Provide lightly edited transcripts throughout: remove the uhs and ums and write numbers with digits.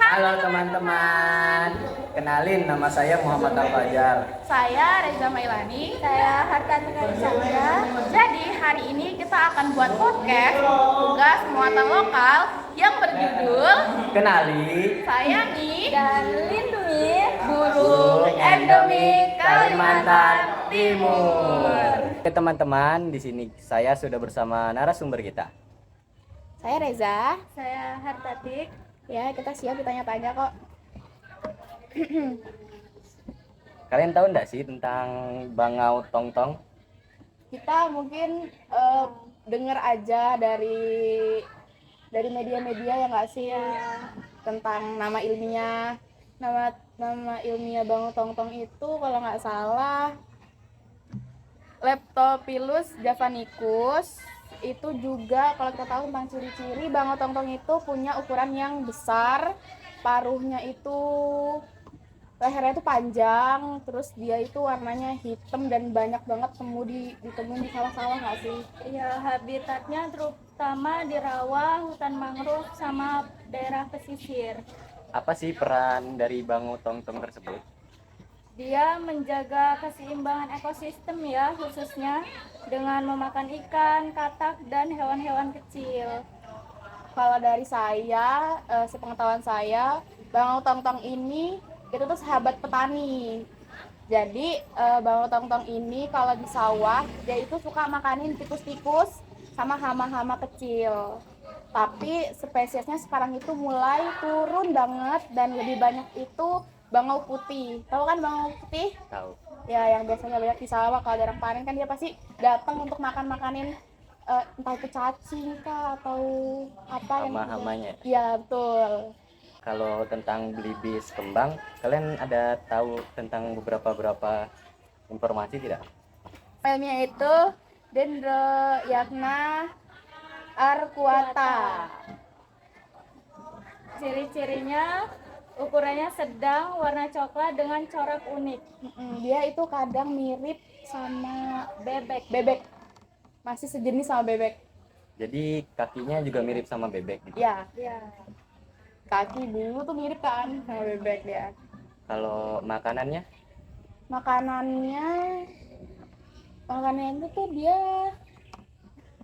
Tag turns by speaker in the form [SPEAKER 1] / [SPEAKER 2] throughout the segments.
[SPEAKER 1] Halo teman-teman, kenalin nama saya Muhammad Al-Fajar.
[SPEAKER 2] Saya Reza Mailani. Saya Hartantika Chandra. Jadi hari ini kita akan buat podcast tugas muatan lokal yang berjudul
[SPEAKER 1] Kenali
[SPEAKER 2] Sayangi dan Lindungi Burung Endemik Kalimantan Timur.
[SPEAKER 1] Oke teman-teman, di sini saya sudah bersama narasumber kita.
[SPEAKER 2] Saya Reza. Saya Hartatik. Ya, kita siap ditanya-tanya kok.
[SPEAKER 1] Kalian tahu nggak sih tentang Bangau Tongtong?
[SPEAKER 2] Kita mungkin dengar aja dari media-media ya nggak sih tentang nama ilmiah Bangau Tongtong itu kalau nggak salah Leptophilus javanicus. Itu juga kalau kita tahu tentang ciri-ciri Bangau Tongtong itu punya ukuran yang besar, paruhnya itu lehernya itu panjang, terus dia itu warnanya hitam dan banyak banget ditemuin di sawah-sawah nggak sih?
[SPEAKER 3] Ya, habitatnya terutama di rawa, hutan mangrove, sama daerah pesisir.
[SPEAKER 1] Apa sih peran dari Bangau Tongtong tersebut?
[SPEAKER 3] Dia menjaga keseimbangan ekosistem ya, khususnya dengan memakan ikan, katak, dan hewan-hewan kecil.
[SPEAKER 2] Kalau dari saya, sepengetahuan saya, Bangau Tongtong ini itu tuh sahabat petani. Jadi Bangau Tongtong ini kalau di sawah dia itu suka makanin tikus-tikus sama hama-hama kecil. Tapi spesiesnya sekarang itu mulai turun banget dan lebih banyak itu bangau putih. Tahu kan bangau putih?
[SPEAKER 1] Tahu.
[SPEAKER 2] Ya, yang biasanya banyak di sawah kalau jarang panen kan dia pasti datang untuk makanin entah itu cacing kah atau apa
[SPEAKER 1] Hama-hamanya.
[SPEAKER 2] ya betul.
[SPEAKER 1] Kalau tentang belibis kembang, kalian ada tahu tentang beberapa informasi tidak?
[SPEAKER 2] Filmnya itu Dendroiachna arcuata.
[SPEAKER 3] Ciri-cirinya ukurannya sedang, warna coklat dengan corak unik.
[SPEAKER 2] Dia itu kadang mirip sama bebek. Masih sejenis sama bebek.
[SPEAKER 1] Jadi kakinya juga mirip sama bebek gitu.
[SPEAKER 2] Ya,
[SPEAKER 3] Ya,
[SPEAKER 2] kaki dulu tuh mirip kan sama bebek dia.
[SPEAKER 1] Kalau makanannya?
[SPEAKER 2] Makanannya itu tuh dia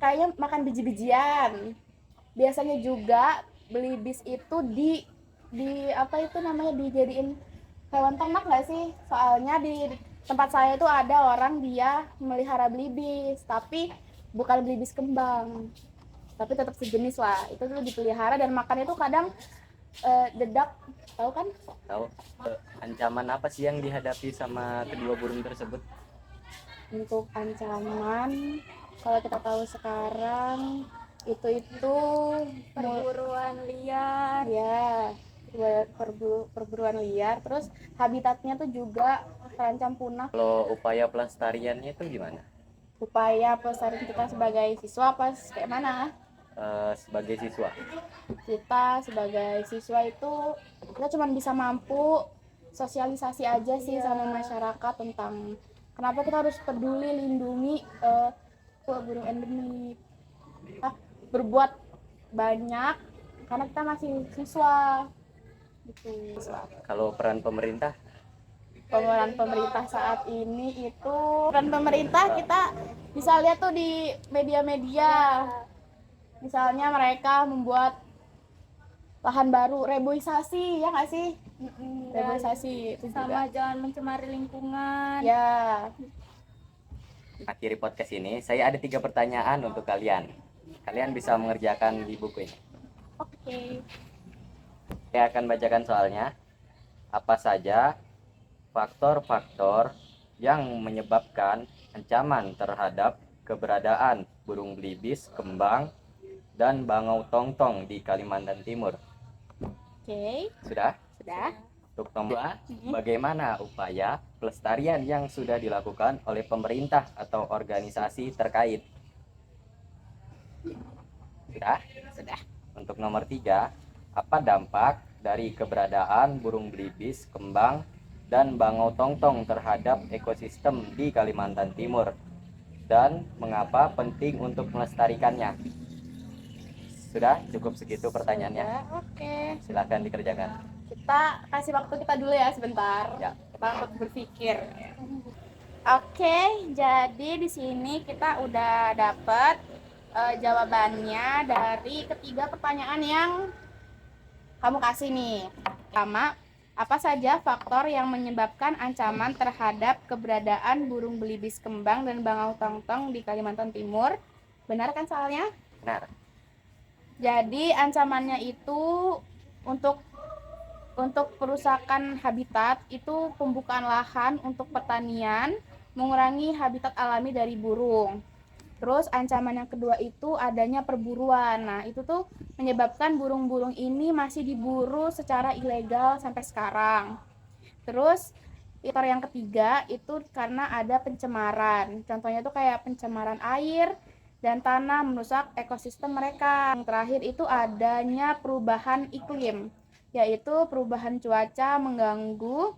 [SPEAKER 2] kayaknya makan biji-bijian. Biasanya juga belibis itu di apa itu namanya dijadiin hewan ternak nggak sih? Soalnya di tempat saya itu ada orang dia melihara belibis, tapi bukan belibis kembang, tapi tetap sejenis lah. Itu tuh dipelihara dan makan itu kadang dedak, tahu kan?
[SPEAKER 1] Tahu. Ancaman apa sih yang dihadapi sama kedua burung tersebut?
[SPEAKER 2] Untuk ancaman, kalau kita tahu sekarang itu
[SPEAKER 3] perburuan liar.
[SPEAKER 2] ya perburuan liar, terus habitatnya tuh juga terancam punah.
[SPEAKER 1] Kalau upaya pelestariannya itu gimana?
[SPEAKER 2] Upaya pelestarian kita sebagai siswa apa kayak mana?
[SPEAKER 1] Sebagai siswa.
[SPEAKER 2] Kita sebagai siswa itu kita cuma bisa mampu sosialisasi aja sih sama masyarakat tentang kenapa kita harus peduli lindungi burung endemik. Kita berbuat banyak karena kita masih siswa gitu.
[SPEAKER 1] Kalau peran pemerintah?
[SPEAKER 2] Pemerintah saat ini itu peran pemerintah kita bisa lihat tuh di media-media. Misalnya mereka membuat lahan baru, reboisasi, ya nggak sih? Reboisasi itu
[SPEAKER 3] Sama
[SPEAKER 2] juga.
[SPEAKER 3] jangan mencemari lingkungan.
[SPEAKER 2] Ya,
[SPEAKER 1] Akhiri podcast ini, saya ada 3 pertanyaan untuk kalian. Kalian bisa mengerjakan di buku ini.
[SPEAKER 3] Oke.
[SPEAKER 1] Saya akan bacakan soalnya. Apa saja faktor-faktor yang menyebabkan ancaman terhadap keberadaan burung belibis kembang dan bangau tongtong di Kalimantan Timur?
[SPEAKER 2] oke.
[SPEAKER 1] Sudah?
[SPEAKER 2] Sudah.
[SPEAKER 1] Untuk nomor 2, bagaimana upaya pelestarian yang sudah dilakukan oleh pemerintah atau organisasi terkait? Sudah?
[SPEAKER 2] Sudah.
[SPEAKER 1] Untuk nomor 3, apa dampak dari keberadaan burung belibis kembang dan bangau tongtong terhadap ekosistem di Kalimantan Timur? Dan mengapa penting untuk melestarikannya? Sudah cukup segitu pertanyaannya.
[SPEAKER 2] Ya, oke.
[SPEAKER 1] Silakan dikerjakan.
[SPEAKER 2] Kita kasih waktu kita dulu ya sebentar.
[SPEAKER 1] Ya.
[SPEAKER 2] Kita untuk berpikir. Oke, jadi di sini kita udah dapet jawabannya dari ketiga pertanyaan yang kamu kasih nih. Pertama, apa saja faktor yang menyebabkan ancaman terhadap keberadaan burung belibis kembang dan bangau tongtong di Kalimantan Timur? Benar kan soalnya?
[SPEAKER 1] Benar.
[SPEAKER 2] Jadi ancamannya itu untuk perusakan habitat, itu pembukaan lahan untuk pertanian, mengurangi habitat alami dari burung. Terus ancaman yang kedua itu adanya perburuan. Nah, itu tuh menyebabkan burung-burung ini masih diburu secara ilegal sampai sekarang. Terus faktor yang ketiga itu karena ada pencemaran. Contohnya tuh kayak pencemaran air dan tanah merusak ekosistem mereka. Yang terakhir itu adanya perubahan iklim, yaitu perubahan cuaca mengganggu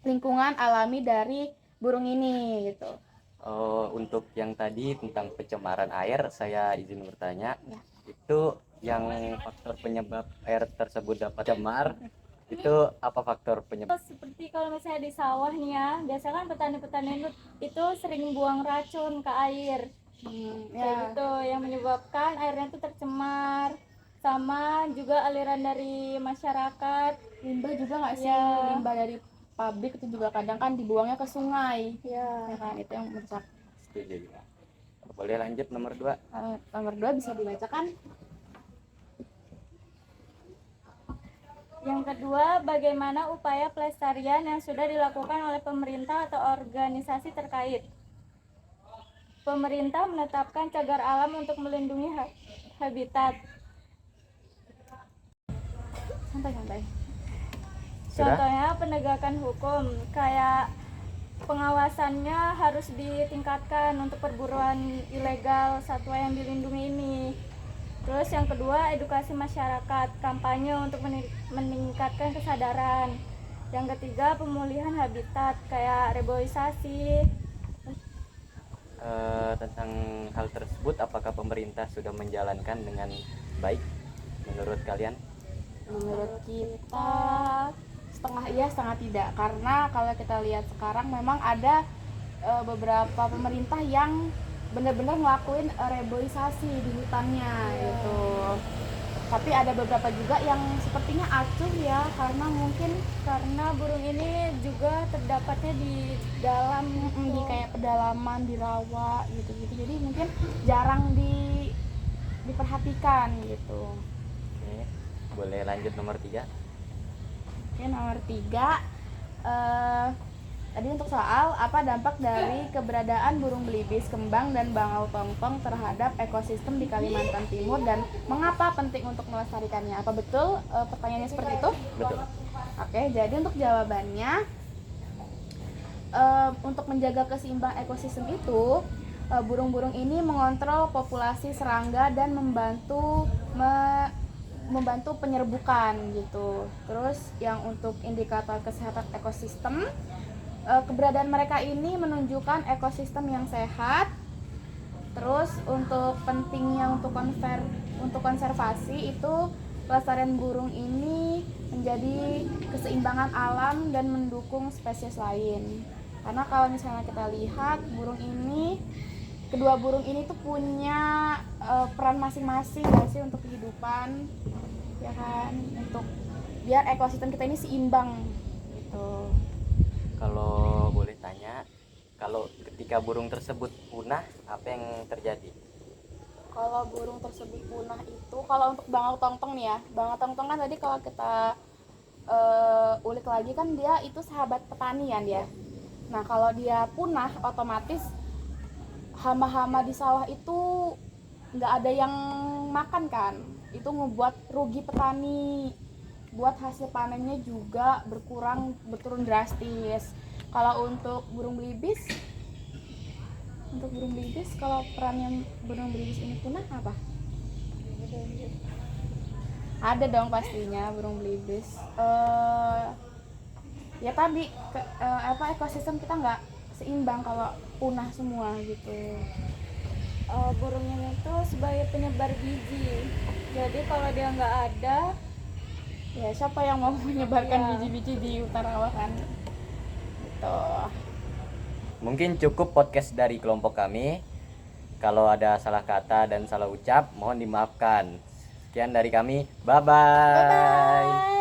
[SPEAKER 2] lingkungan alami dari burung ini gitu.
[SPEAKER 1] Untuk yang tadi tentang pencemaran air, saya izin bertanya,
[SPEAKER 2] Ya.
[SPEAKER 1] itu yang faktor penyebab air tersebut dapat cemar, itu apa faktor penyebab?
[SPEAKER 3] Seperti kalau misalnya di sawah nih ya, biasanya kan petani-petani itu sering buang racun ke air. Kayak gitu yang menyebabkan airnya itu tercemar. Sama juga aliran dari masyarakat.
[SPEAKER 2] Limbah juga nggak sih?
[SPEAKER 3] Ya.
[SPEAKER 2] Limbah dari pabrik itu juga kadang kan dibuangnya ke sungai.
[SPEAKER 3] Ya.
[SPEAKER 2] Ya kan, itu yang merusak.
[SPEAKER 1] Setuju. Boleh lanjut nomor 2.
[SPEAKER 2] Nomor 2 bisa dibacakan.
[SPEAKER 3] Yang kedua, bagaimana upaya pelestarian yang sudah dilakukan oleh pemerintah atau organisasi terkait? Pemerintah menetapkan cagar alam untuk melindungi habitat.
[SPEAKER 2] Santai-santai.
[SPEAKER 3] Contohnya penegakan hukum, kayak pengawasannya harus ditingkatkan untuk perburuan ilegal satwa yang dilindungi ini. Terus yang kedua, edukasi masyarakat, kampanye untuk meningkatkan kesadaran. Yang ketiga, pemulihan habitat kayak reboisasi.
[SPEAKER 1] Tentang hal tersebut, apakah pemerintah sudah menjalankan dengan baik menurut kalian?
[SPEAKER 2] Menurut kita setengah iya setengah tidak, karena kalau kita lihat sekarang memang ada beberapa pemerintah yang benar-benar ngelakuin reboisasi di hutannya gitu. Tapi ada beberapa juga yang sepertinya acuh ya, karena mungkin
[SPEAKER 3] Karena burung ini juga terdapatnya di dalam
[SPEAKER 2] di kayak pedalaman, di rawa gitu-gitu. Jadi mungkin jarang diperhatikan gitu.
[SPEAKER 1] Oke, boleh lanjut nomor 3.
[SPEAKER 2] Oke, nomor 3, tadi untuk soal apa dampak dari keberadaan burung belibis kembang dan bangau tongtong terhadap ekosistem di Kalimantan Timur dan mengapa penting untuk melestarikannya? Apa betul pertanyaannya seperti itu?
[SPEAKER 1] Betul.
[SPEAKER 2] Oke, jadi untuk jawabannya, untuk menjaga keseimbangan ekosistem itu, burung-burung ini mengontrol populasi serangga dan membantu penyerbukan gitu. Terus yang untuk indikator kesehatan ekosistem, keberadaan mereka ini menunjukkan ekosistem yang sehat. Terus untuk pentingnya untuk konservasi itu, pelestarian burung ini menjadi keseimbangan alam dan mendukung spesies lain. Karena kalau misalnya kita lihat kedua burung ini tuh punya peran masing-masing nggak sih untuk kehidupan, ya kan, untuk biar ekosistem kita ini seimbang gitu.
[SPEAKER 1] Kalau boleh tanya, kalau ketika burung tersebut punah, apa yang terjadi?
[SPEAKER 2] Kalau burung tersebut punah itu, kalau untuk bangau tongtong nih ya, bangau tongtong kan tadi kalau kita ulik lagi kan dia itu sahabat petani kan dia. Nah kalau dia punah, otomatis hama-hama di sawah itu nggak ada yang makan kan, itu ngebuat rugi petani, buat hasil panennya juga berturun drastis. Kalau untuk burung belibis, kalau perannya burung belibis ini punah apa? Ada dong pastinya burung belibis. Ya tadi ekosistem kita nggak seimbang kalau punah semua gitu.
[SPEAKER 3] Burung ini itu sebagai penyebar biji. Jadi kalau dia nggak ada,
[SPEAKER 2] Ya siapa yang mau menyebarkan
[SPEAKER 3] Iya.
[SPEAKER 2] biji-biji di utara kan? Gitu.
[SPEAKER 1] Mungkin cukup podcast dari kelompok kami. Kalau ada salah kata dan salah ucap, mohon dimaafkan. Sekian dari kami. Bye-bye.
[SPEAKER 2] Bye bye.